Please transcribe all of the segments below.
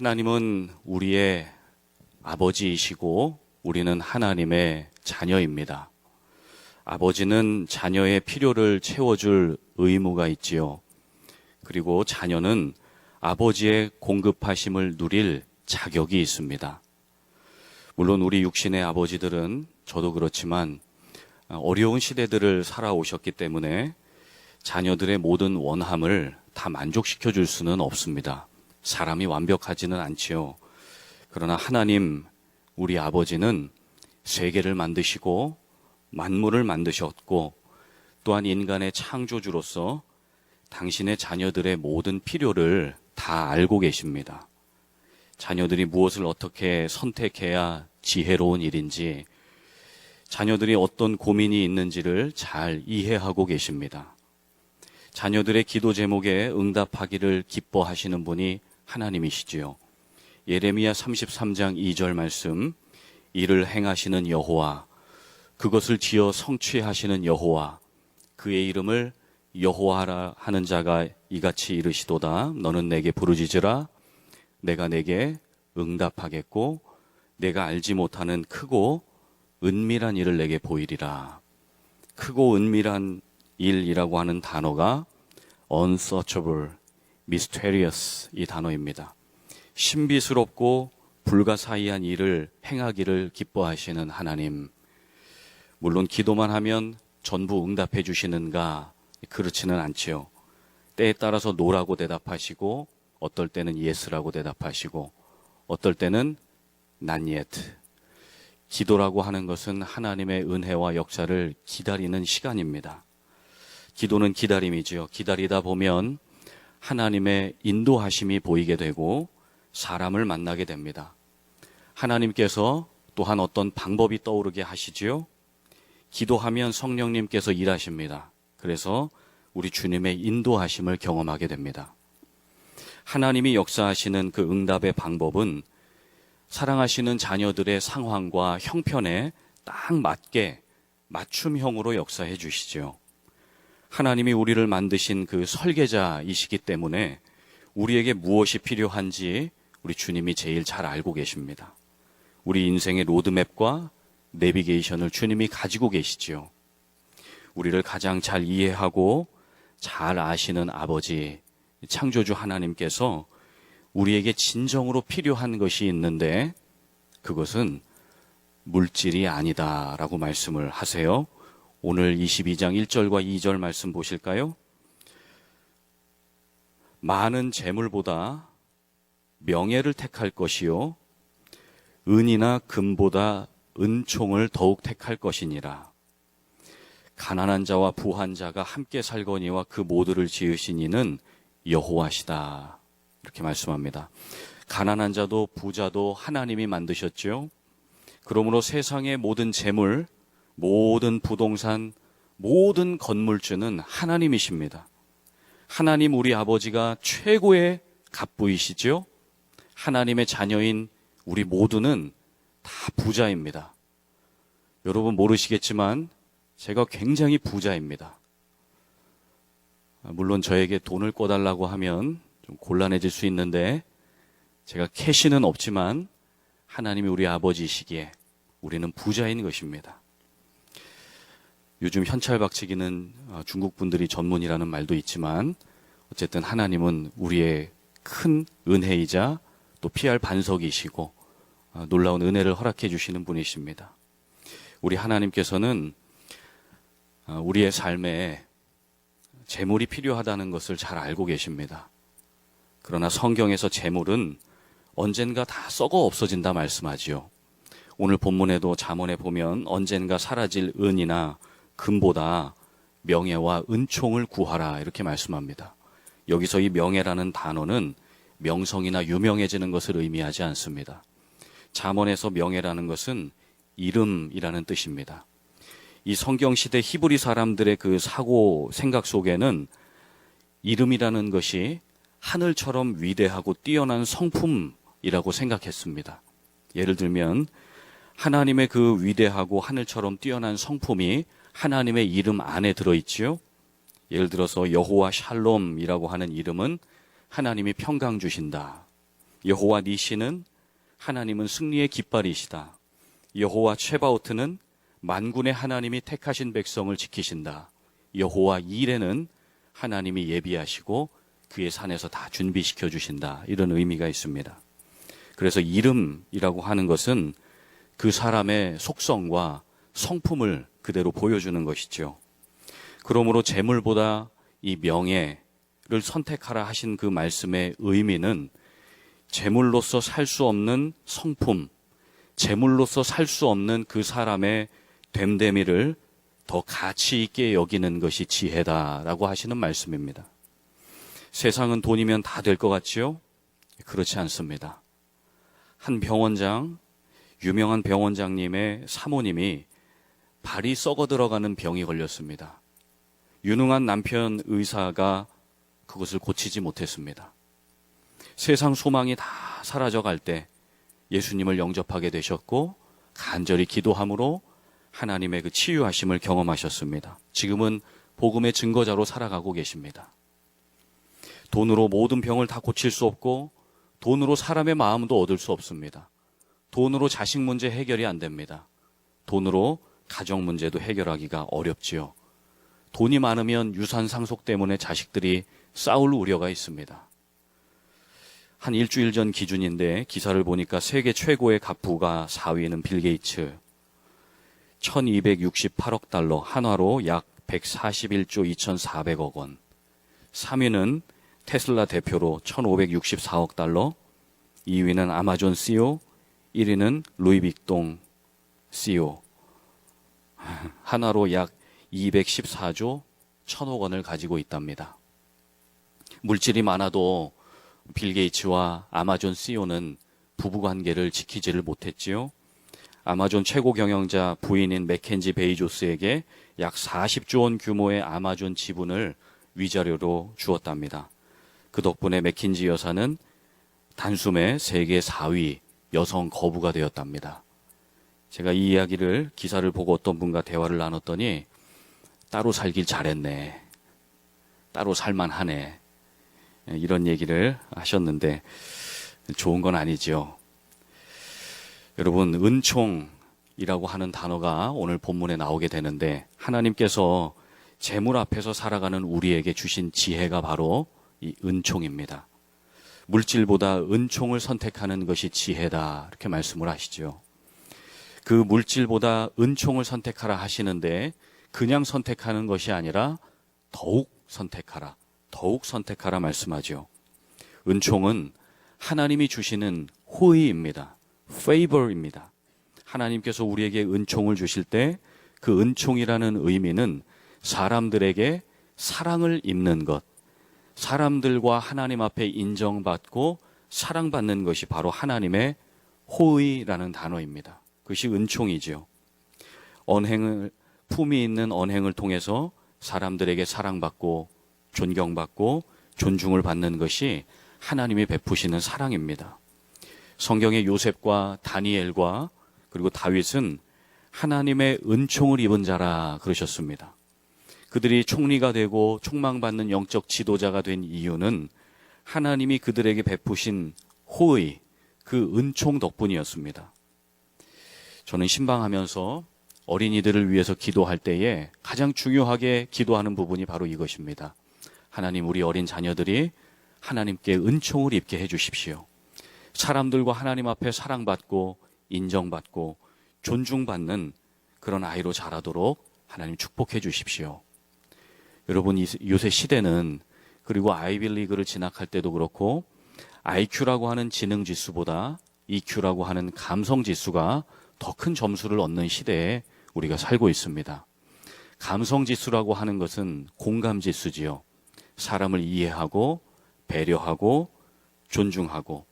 하나님은 우리의 아버지이시고 우리는 하나님의 자녀입니다. 아버지는 자녀의 필요를 채워줄 의무가 있지요. 그리고 자녀는 아버지의 공급하심을 누릴 자격이 있습니다. 물론 우리 육신의 아버지들은 저도 그렇지만 어려운 시대들을 살아오셨기 때문에 자녀들의 모든 원함을 다 만족시켜 줄 수는 없습니다. 사람이 완벽하지는 않지요. 그러나 하나님, 우리 아버지는 세계를 만드시고 만물을 만드셨고 또한 인간의 창조주로서 당신의 자녀들의 모든 필요를 다 알고 계십니다. 자녀들이 무엇을 어떻게 선택해야 지혜로운 일인지, 자녀들이 어떤 고민이 있는지를 잘 이해하고 계십니다. 자녀들의 기도 제목에 응답하기를 기뻐하시는 분이 하나님이시지요. 예레미야 33장 2절 말씀, 이를 행하시는 여호와, 그것을 지어 성취하시는 여호와, 그의 이름을 여호와라 하는 자가 이같이 이르시도다. 너는 내게 부르짖으라. 내가 내게 응답하겠고 내가 알지 못하는 크고 은밀한 일을 내게 보이리라. 크고 은밀한 일이라고 하는 단어가 unsearchable, mysterious 이 단어입니다. 신비스럽고 불가사의한 일을 행하기를 기뻐하시는 하나님. 물론 기도만 하면 전부 응답해 주시는가? 그렇지는 않지요. 때에 따라서 노라고 대답하시고 어떨 때는 yes라고 대답하시고 어떨 때는 not yet. 기도라고 하는 것은 하나님의 은혜와 역사를 기다리는 시간입니다. 기도는 기다림이지요. 기다리다 보면 하나님의 인도하심이 보이게 되고 사람을 만나게 됩니다. 하나님께서 또한 어떤 방법이 떠오르게 하시지요. 기도하면 성령님께서 일하십니다. 그래서 우리 주님의 인도하심을 경험하게 됩니다. 하나님이 역사하시는 그 응답의 방법은 사랑하시는 자녀들의 상황과 형편에 딱 맞게 맞춤형으로 역사해 주시죠. 하나님이 우리를 만드신 그 설계자이시기 때문에 우리에게 무엇이 필요한지 우리 주님이 제일 잘 알고 계십니다. 우리 인생의 로드맵과 내비게이션을 주님이 가지고 계시지요. 우리를 가장 잘 이해하고 잘 아시는 아버지, 창조주 하나님께서 우리에게 진정으로 필요한 것이 있는데 그것은 물질이 아니다라고 말씀을 하세요. 오늘 22장 1절과 2절 말씀 보실까요? 많은 재물보다 명예를 택할 것이요 은이나 금보다 은총을 더욱 택할 것이니라. 가난한 자와 부한 자가 함께 살거니와 그 모두를 지으신 이는 여호와시다. 이렇게 말씀합니다. 가난한 자도 부자도 하나님이 만드셨죠. 그러므로 세상의 모든 재물, 모든 부동산, 모든 건물주는 하나님이십니다. 하나님 우리 아버지가 최고의 갑부이시죠. 하나님의 자녀인 우리 모두는 다 부자입니다. 여러분 모르시겠지만 제가 굉장히 부자입니다. 물론 저에게 돈을 꿔달라고 하면 좀 곤란해질 수 있는데 제가 캐시는 없지만 하나님이 우리 아버지이시기에 우리는 부자인 것입니다. 요즘 현찰박치기는 중국 분들이 전문이라는 말도 있지만 어쨌든 하나님은 우리의 큰 은혜이자 또 피할 반석이시고 놀라운 은혜를 허락해 주시는 분이십니다. 우리 하나님께서는 우리의 삶에 재물이 필요하다는 것을 잘 알고 계십니다. 그러나 성경에서 재물은 언젠가 다 썩어 없어진다 말씀하지요. 오늘 본문에도 잠언에 보면 언젠가 사라질 은이나 금보다 명예와 은총을 구하라 이렇게 말씀합니다. 여기서 이 명예라는 단어는 명성이나 유명해지는 것을 의미하지 않습니다. 잠언에서 명예라는 것은 이름이라는 뜻입니다. 이 성경시대 히브리 사람들의 그 사고 생각 속에는 이름이라는 것이 하늘처럼 위대하고 뛰어난 성품이라고 생각했습니다. 예를 들면 하나님의 그 위대하고 하늘처럼 뛰어난 성품이 하나님의 이름 안에 들어있지요. 예를 들어서 여호와 샬롬이라고 하는 이름은 하나님이 평강 주신다. 여호와 니시는 하나님은 승리의 깃발이시다. 여호와 체바오트는 만군의 하나님이 택하신 백성을 지키신다. 여호와 이레는 하나님이 예비하시고 그의 산에서 다 준비시켜 주신다. 이런 의미가 있습니다. 그래서 이름이라고 하는 것은 그 사람의 속성과 성품을 그대로 보여주는 것이죠. 그러므로 재물보다 이 명예를 선택하라 하신 그 말씀의 의미는 재물로서 살 수 없는 성품, 재물로서 살 수 없는 그 사람의 됨됨이를 더 가치 있게 여기는 것이 지혜다라고 하시는 말씀입니다. 세상은 돈이면 다 될 것 같지요? 그렇지 않습니다. 한 병원장, 유명한 병원장님의 사모님이 발이 썩어 들어가는 병이 걸렸습니다. 유능한 남편 의사가 그것을 고치지 못했습니다. 세상 소망이 다 사라져갈 때 예수님을 영접하게 되셨고 간절히 기도함으로 하나님의 그 치유하심을 경험하셨습니다. 지금은 복음의 증거자로 살아가고 계십니다. 돈으로 모든 병을 다 고칠 수 없고 돈으로 사람의 마음도 얻을 수 없습니다. 돈으로 자식 문제 해결이 안 됩니다. 돈으로 가정 문제도 해결하기가 어렵지요. 돈이 많으면 유산 상속 때문에 자식들이 싸울 우려가 있습니다. 한 일주일 전 기준인데 기사를 보니까 세계 최고의 갑부가 4위는 빌 게이츠, 1268억 달러, 한화로 약 141조 2400억 원. 3위는 테슬라 대표로 1564억 달러, 2위는 아마존 CEO, 1위는 루이비통 CEO. 한화로 약 214조 1000억 원을 가지고 있답니다. 물질이 많아도 빌 게이츠와 아마존 CEO는 부부관계를 지키지를 못했지요. 아마존 최고 경영자 부인인 맥켄지 베이조스에게 약 40조 원 규모의 아마존 지분을 위자료로 주었답니다. 그 덕분에 맥킨지 여사는 단숨에 세계 4위 여성 거부가 되었답니다. 제가 이 이야기를 기사를 보고 어떤 분과 대화를 나눴더니 따로 살길 잘했네. 따로 살만하네. 이런 얘기를 하셨는데 좋은 건 아니죠. 여러분, 은총이라고 하는 단어가 오늘 본문에 나오게 되는데 하나님께서 재물 앞에서 살아가는 우리에게 주신 지혜가 바로 이 은총입니다. 물질보다 은총을 선택하는 것이 지혜다 이렇게 말씀을 하시죠. 그 물질보다 은총을 선택하라 하시는데 그냥 선택하는 것이 아니라 더욱 선택하라 말씀하죠. 은총은 하나님이 주시는 호의입니다. favor입니다. 하나님께서 우리에게 은총을 주실 때 그 은총이라는 의미는 사람들에게 사랑을 입는 것, 사람들과 하나님 앞에 인정받고 사랑받는 것이 바로 하나님의 호의라는 단어입니다. 그것이 은총이지요. 품위 있는 언행을 통해서 사람들에게 사랑받고 존경받고 존중을 받는 것이 하나님이 베푸시는 사랑입니다. 성경의 요셉과 다니엘과 그리고 다윗은 하나님의 은총을 입은 자라 그러셨습니다. 그들이 총리가 되고 총망받는 영적 지도자가 된 이유는 하나님이 그들에게 베푸신 호의, 그 은총 덕분이었습니다. 저는 신방하면서 어린이들을 위해서 기도할 때에 가장 중요하게 기도하는 부분이 바로 이것입니다. 하나님, 우리 어린 자녀들이 하나님께 은총을 입게 해주십시오. 사람들과 하나님 앞에 사랑받고 인정받고 존중받는 그런 아이로 자라도록 하나님 축복해 주십시오. 여러분, 요새 시대는 그리고 아이빌리그를 진학할 때도 그렇고 IQ라고 하는 지능지수보다 EQ라고 하는 감성지수가 더 큰 점수를 얻는 시대에 우리가 살고 있습니다. 감성지수라고 하는 것은 공감지수지요. 사람을 이해하고 배려하고 존중하고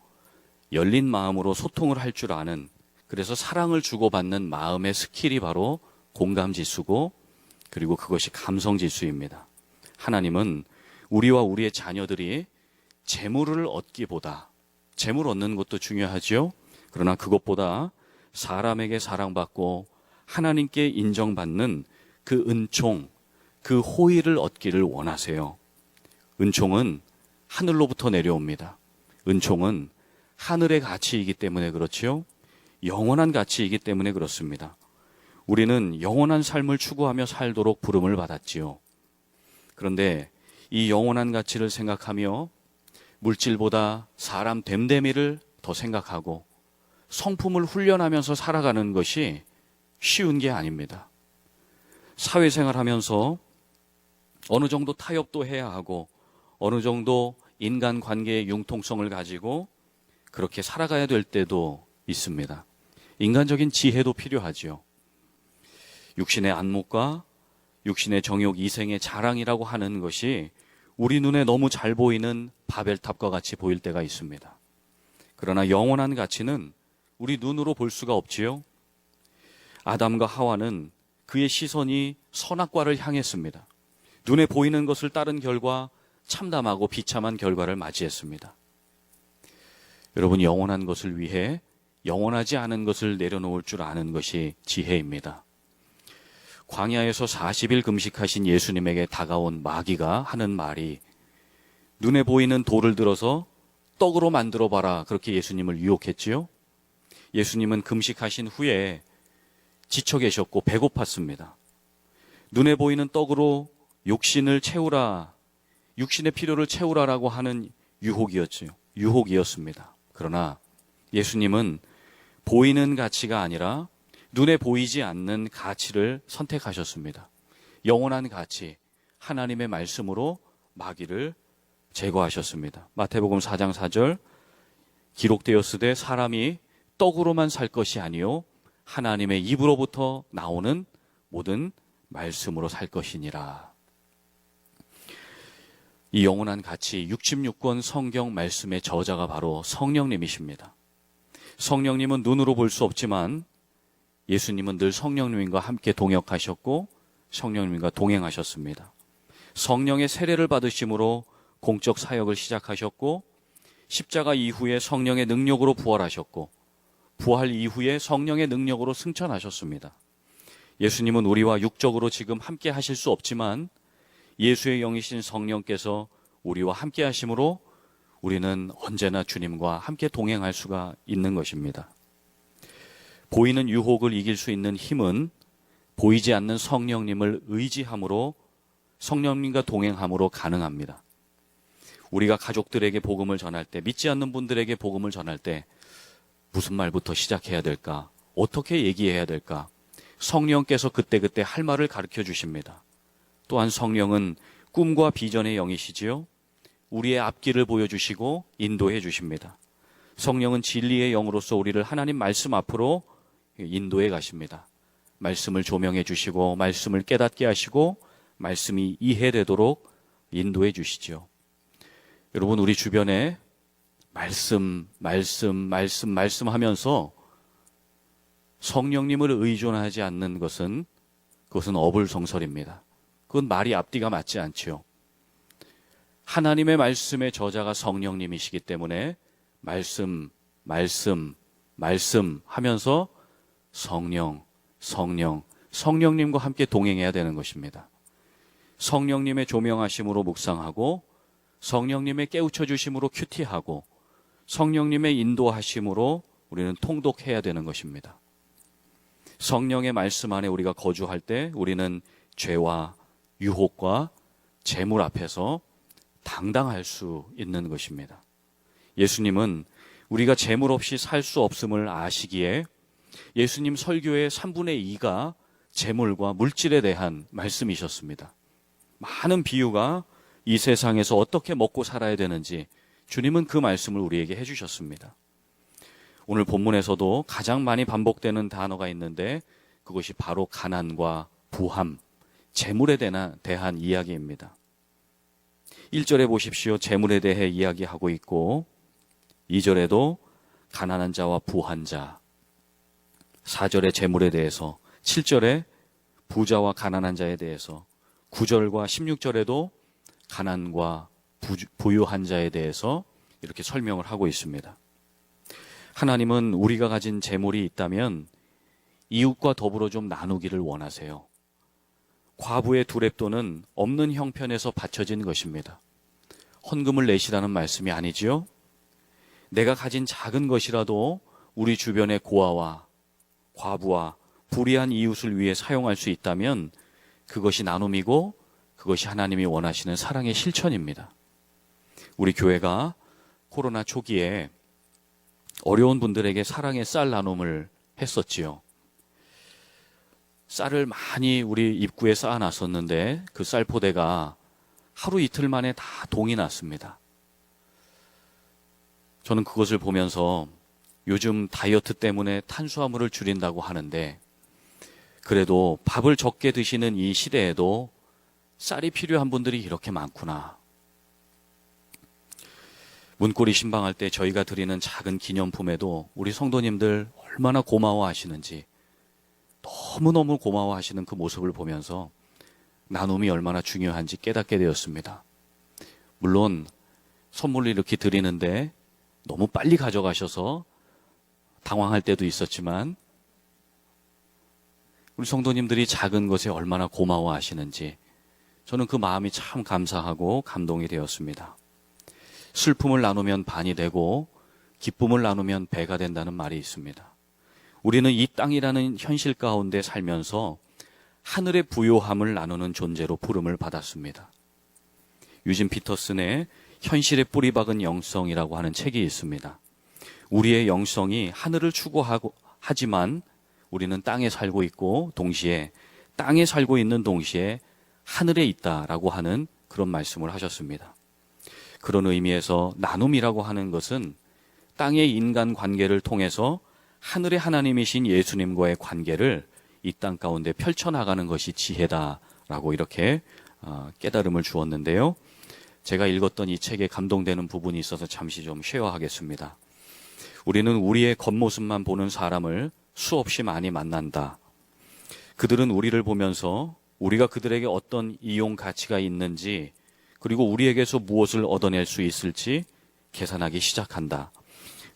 열린 마음으로 소통을 할 줄 아는, 그래서 사랑을 주고받는 마음의 스킬이 바로 공감지수고 그리고 그것이 감성지수입니다. 하나님은 우리와 우리의 자녀들이 재물을 얻기보다, 재물 얻는 것도 중요하죠. 그러나 그것보다 사람에게 사랑받고 하나님께 인정받는 그 은총, 그 호의를 얻기를 원하세요. 은총은 하늘로부터 내려옵니다. 은총은 하늘의 가치이기 때문에 그렇지요. 영원한 가치이기 때문에 그렇습니다. 우리는 영원한 삶을 추구하며 살도록 부름을 받았지요. 그런데 이 영원한 가치를 생각하며 물질보다 사람 됨됨이를 더 생각하고 성품을 훈련하면서 살아가는 것이 쉬운 게 아닙니다. 사회생활하면서 어느 정도 타협도 해야 하고 어느 정도 인간관계의 융통성을 가지고 그렇게 살아가야 될 때도 있습니다. 인간적인 지혜도 필요하지요. 육신의 안목과 육신의 정욕 이생의 자랑이라고 하는 것이 우리 눈에 너무 잘 보이는 바벨탑과 같이 보일 때가 있습니다. 그러나 영원한 가치는 우리 눈으로 볼 수가 없지요. 아담과 하와는 그의 시선이 선악과를 향했습니다. 눈에 보이는 것을 따른 결과 참담하고 비참한 결과를 맞이했습니다. 여러분, 영원한 것을 위해 영원하지 않은 것을 내려놓을 줄 아는 것이 지혜입니다. 광야에서 40일 금식하신 예수님에게 다가온 마귀가 하는 말이 눈에 보이는 돌을 들어서 떡으로 만들어 봐라, 그렇게 예수님을 유혹했지요. 예수님은 금식하신 후에 지쳐 계셨고 배고팠습니다. 눈에 보이는 떡으로 육신을 채우라, 육신의 필요를 채우라라고 하는 유혹이었습니다. 그러나 예수님은 보이는 가치가 아니라 눈에 보이지 않는 가치를 선택하셨습니다. 영원한 가치, 하나님의 말씀으로 마귀를 제거하셨습니다. 마태복음 4장 4절, 기록되었으되 사람이 떡으로만 살 것이 아니요 하나님의 입으로부터 나오는 모든 말씀으로 살 것이니라. 이 영원한 가치, 66권 성경 말씀의 저자가 바로 성령님이십니다. 성령님은 눈으로 볼 수 없지만 예수님은 늘 성령님과 함께 동역하셨고 성령님과 동행하셨습니다. 성령의 세례를 받으심으로 공적 사역을 시작하셨고 십자가 이후에 성령의 능력으로 부활하셨고 부활 이후에 성령의 능력으로 승천하셨습니다. 예수님은 우리와 육적으로 지금 함께 하실 수 없지만 예수의 영이신 성령께서 우리와 함께 하심으로 우리는 언제나 주님과 함께 동행할 수가 있는 것입니다. 보이는 유혹을 이길 수 있는 힘은 보이지 않는 성령님을 의지함으로, 성령님과 동행함으로 가능합니다. 우리가 가족들에게 복음을 전할 때, 믿지 않는 분들에게 복음을 전할 때 무슨 말부터 시작해야 될까? 어떻게 얘기해야 될까? 성령께서 그때그때 할 말을 가르쳐 주십니다. 또한 성령은 꿈과 비전의 영이시지요. 우리의 앞길을 보여주시고 인도해 주십니다. 성령은 진리의 영으로서 우리를 하나님 말씀 앞으로 인도해 가십니다. 말씀을 조명해 주시고 말씀을 깨닫게 하시고 말씀이 이해되도록 인도해 주시죠. 여러분, 우리 주변에 말씀 하면서 성령님을 의존하지 않는 것은 그것은 어불성설입니다. 그건 말이 앞뒤가 맞지 않지요. 하나님의 말씀의 저자가 성령님이시기 때문에 말씀 하면서 성령님과 함께 동행해야 되는 것입니다. 성령님의 조명하심으로 묵상하고 성령님의 깨우쳐 주심으로 큐티하고 성령님의 인도하심으로 우리는 통독해야 되는 것입니다. 성령의 말씀 안에 우리가 거주할 때 우리는 죄와 유혹과 재물 앞에서 당당할 수 있는 것입니다. 예수님은 우리가 재물 없이 살 수 없음을 아시기에 예수님 설교의 3분의 2가 재물과 물질에 대한 말씀이셨습니다. 많은 비유가 이 세상에서 어떻게 먹고 살아야 되는지 주님은 그 말씀을 우리에게 해주셨습니다. 오늘 본문에서도 가장 많이 반복되는 단어가 있는데 그것이 바로 가난과 부함, 재물에 대한 이야기입니다. 1절에 보십시오. 재물에 대해 이야기하고 있고 2절에도 가난한 자와 부한 자, 4절에 재물에 대해서, 7절에 부자와 가난한 자에 대해서, 9절과 16절에도 가난과 부유한 자에 대해서 이렇게 설명을 하고 있습니다. 하나님은 우리가 가진 재물이 있다면 이웃과 더불어 좀 나누기를 원하세요. 과부의 두렙돈은 없는 형편에서 바쳐진 것입니다. 헌금을 내시라는 말씀이 아니지요. 내가 가진 작은 것이라도 우리 주변의 고아와 과부와 불의한 이웃을 위해 사용할 수 있다면 그것이 나눔이고 그것이 하나님이 원하시는 사랑의 실천입니다. 우리 교회가 코로나 초기에 어려운 분들에게 사랑의 쌀 나눔을 했었지요. 쌀을 많이 우리 입구에 쌓아놨었는데 그 쌀 포대가 하루 이틀 만에 다 동이 났습니다. 저는 그것을 보면서 요즘 다이어트 때문에 탄수화물을 줄인다고 하는데 그래도 밥을 적게 드시는 이 시대에도 쌀이 필요한 분들이 이렇게 많구나. 문고리 신방할 때 저희가 드리는 작은 기념품에도 우리 성도님들 얼마나 고마워하시는지, 너무너무 고마워하시는 그 모습을 보면서 나눔이 얼마나 중요한지 깨닫게 되었습니다. 물론 선물을 이렇게 드리는데 너무 빨리 가져가셔서 당황할 때도 있었지만 우리 성도님들이 작은 것에 얼마나 고마워하시는지 저는 그 마음이 참 감사하고 감동이 되었습니다. 슬픔을 나누면 반이 되고 기쁨을 나누면 배가 된다는 말이 있습니다. 우리는 이 땅이라는 현실 가운데 살면서 하늘의 부요함을 나누는 존재로 부름을 받았습니다. 유진 피터슨의 현실에 뿌리 박은 영성이라고 하는 책이 있습니다. 우리의 영성이 하늘을 추구하지만 우리는 땅에 살고 있고 동시에 땅에 살고 있는 동시에 하늘에 있다라고 하는 그런 말씀을 하셨습니다. 그런 의미에서 나눔이라고 하는 것은 땅의 인간 관계를 통해서 하늘의 하나님이신 예수님과의 관계를 이 땅 가운데 펼쳐나가는 것이 지혜다라고 이렇게 깨달음을 주었는데요. 제가 읽었던 이 책에 감동되는 부분이 있어서 잠시 좀 쉐어하겠습니다. 우리는 우리의 겉모습만 보는 사람을 수없이 많이 만난다. 그들은 우리를 보면서 우리가 그들에게 어떤 이용 가치가 있는지 그리고 우리에게서 무엇을 얻어낼 수 있을지 계산하기 시작한다.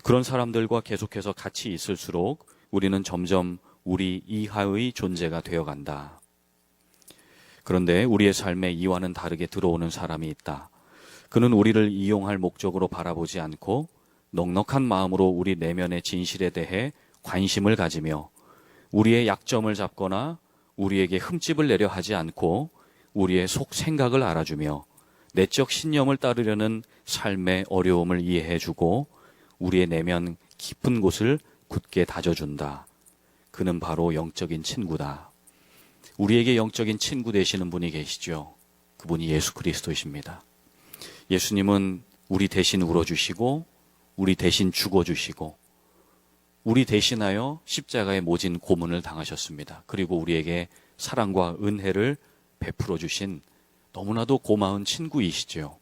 그런 사람들과 계속해서 같이 있을수록 우리는 점점 우리 이하의 존재가 되어간다. 그런데 우리의 삶에 이와는 다르게 들어오는 사람이 있다. 그는 우리를 이용할 목적으로 바라보지 않고 넉넉한 마음으로 우리 내면의 진실에 대해 관심을 가지며 우리의 약점을 잡거나 우리에게 흠집을 내려 하지 않고 우리의 속 생각을 알아주며 내적 신념을 따르려는 삶의 어려움을 이해해주고 우리의 내면 깊은 곳을 굳게 다져준다. 그는 바로 영적인 친구다. 우리에게 영적인 친구 되시는 분이 계시죠. 그분이 예수 그리스도이십니다. 예수님은 우리 대신 울어주시고 우리 대신 죽어주시고 우리 대신하여 십자가의 모진 고문을 당하셨습니다. 그리고 우리에게 사랑과 은혜를 베풀어 주신 너무나도 고마운 친구이시죠.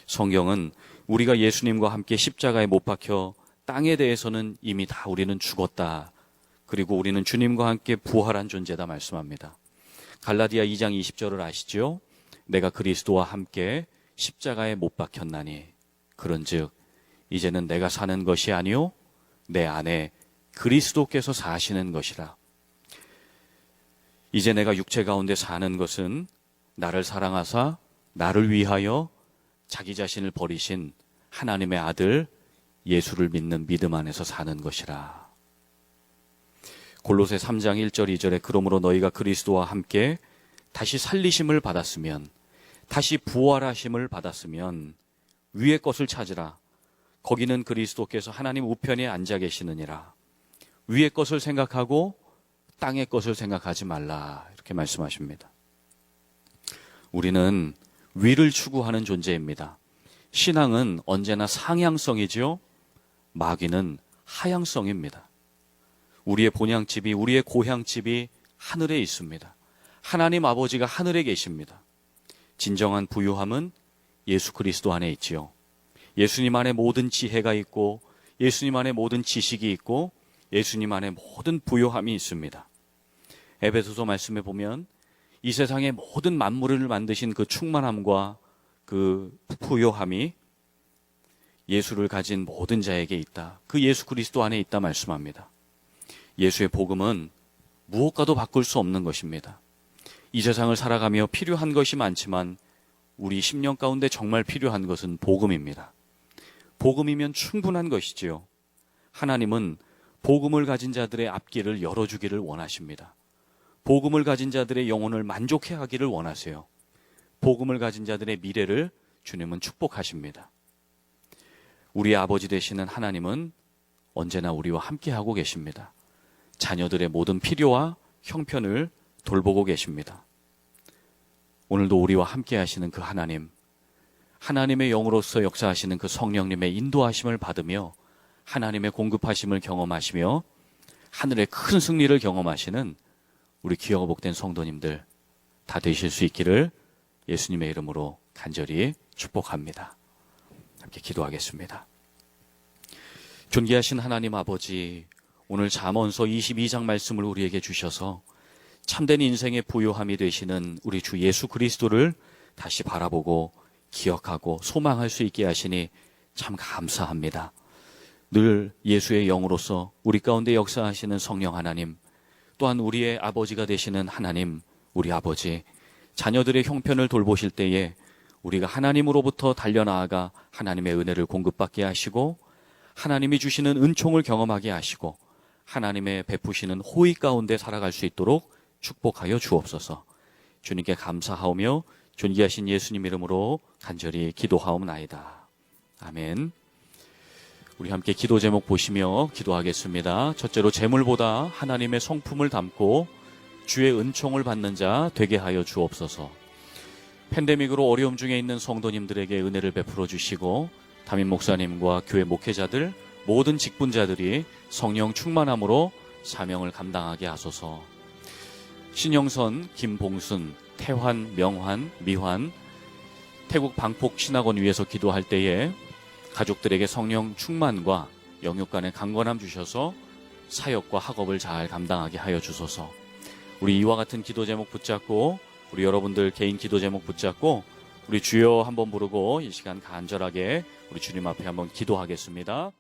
성경은 우리가 예수님과 함께 십자가에 못 박혀 땅에 대해서는 이미 다 우리는 죽었다. 그리고 우리는 주님과 함께 부활한 존재다 말씀합니다. 갈라디아 2장 20절을 아시죠? 내가 그리스도와 함께 십자가에 못 박혔나니 그런즉 이제는 내가 사는 것이 아니요 내 안에 그리스도께서 사시는 것이라. 이제 내가 육체 가운데 사는 것은 나를 사랑하사 나를 위하여 자기 자신을 버리신 하나님의 아들 예수를 믿는 믿음 안에서 사는 것이라. 골로새 3장 1절 2절에 그러므로 너희가 그리스도와 함께 다시 살리심을 받았으면 다시 부활하심을 받았으면 위의 것을 찾으라. 거기는 그리스도께서 하나님 우편에 앉아 계시느니라. 위의 것을 생각하고 땅의 것을 생각하지 말라. 이렇게 말씀하십니다. 우리는 위를 추구하는 존재입니다. 신앙은 언제나 상향성이지요. 마귀는 하향성입니다. 우리의 본향집이 우리의 고향집이 하늘에 있습니다. 하나님 아버지가 하늘에 계십니다. 진정한 부유함은 예수 그리스도 안에 있지요. 예수님 안에 모든 지혜가 있고 예수님 안에 모든 지식이 있고 예수님 안에 모든 부요함이 있습니다. 에베소서 말씀에 보면 이 세상의 모든 만물을 만드신 그 충만함과 그 부요함이 예수를 가진 모든 자에게 있다. 그 예수 그리스도 안에 있다 말씀합니다. 예수의 복음은 무엇과도 바꿀 수 없는 것입니다. 이 세상을 살아가며 필요한 것이 많지만 우리 심령 가운데 정말 필요한 것은 복음입니다. 복음이면 충분한 것이지요. 하나님은 복음을 가진 자들의 앞길을 열어주기를 원하십니다. 복음을 가진 자들의 영혼을 만족해 하기를 원하세요. 복음을 가진 자들의 미래를 주님은 축복하십니다. 우리 아버지 되시는 하나님은 언제나 우리와 함께하고 계십니다. 자녀들의 모든 필요와 형편을 돌보고 계십니다. 오늘도 우리와 함께하시는 그 하나님, 하나님의 영으로서 역사하시는 그 성령님의 인도하심을 받으며 하나님의 공급하심을 경험하시며 하늘의 큰 승리를 경험하시는 우리 귀하고 복된 성도님들 다 되실 수 있기를 예수님의 이름으로 간절히 축복합니다. 함께 기도하겠습니다. 존귀하신 하나님 아버지, 오늘 잠언서 22장 말씀을 우리에게 주셔서 참된 인생의 부요함이 되시는 우리 주 예수 그리스도를 다시 바라보고 기억하고 소망할 수 있게 하시니 참 감사합니다. 늘 예수의 영으로서 우리 가운데 역사하시는 성령 하나님, 또한 우리의 아버지가 되시는 하나님, 우리 아버지, 자녀들의 형편을 돌보실 때에 우리가 하나님으로부터 달려나아가 하나님의 은혜를 공급받게 하시고 하나님이 주시는 은총을 경험하게 하시고 하나님의 베푸시는 호의 가운데 살아갈 수 있도록 축복하여 주옵소서. 주님께 감사하오며 존귀하신 예수님 이름으로 간절히 기도하옵나이다. 아멘. 우리 함께 기도 제목 보시며 기도하겠습니다. 첫째로 재물보다 하나님의 성품을 담고 주의 은총을 받는 자 되게 하여 주옵소서. 팬데믹으로 어려움 중에 있는 성도님들에게 은혜를 베풀어 주시고 담임 목사님과 교회 목회자들 모든 직분자들이 성령 충만함으로 사명을 감당하게 하소서. 신영선, 김봉순, 태환, 명환, 미환, 태국 방콕 신학원 위에서 기도할 때에 가족들에게 성령 충만과 영육 간의 강건함 주셔서 사역과 학업을 잘 감당하게 하여 주소서. 우리 이와 같은 기도 제목 붙잡고 우리 여러분들 개인 기도 제목 붙잡고 우리 주여 한번 부르고 이 시간 간절하게 우리 주님 앞에 한번 기도하겠습니다.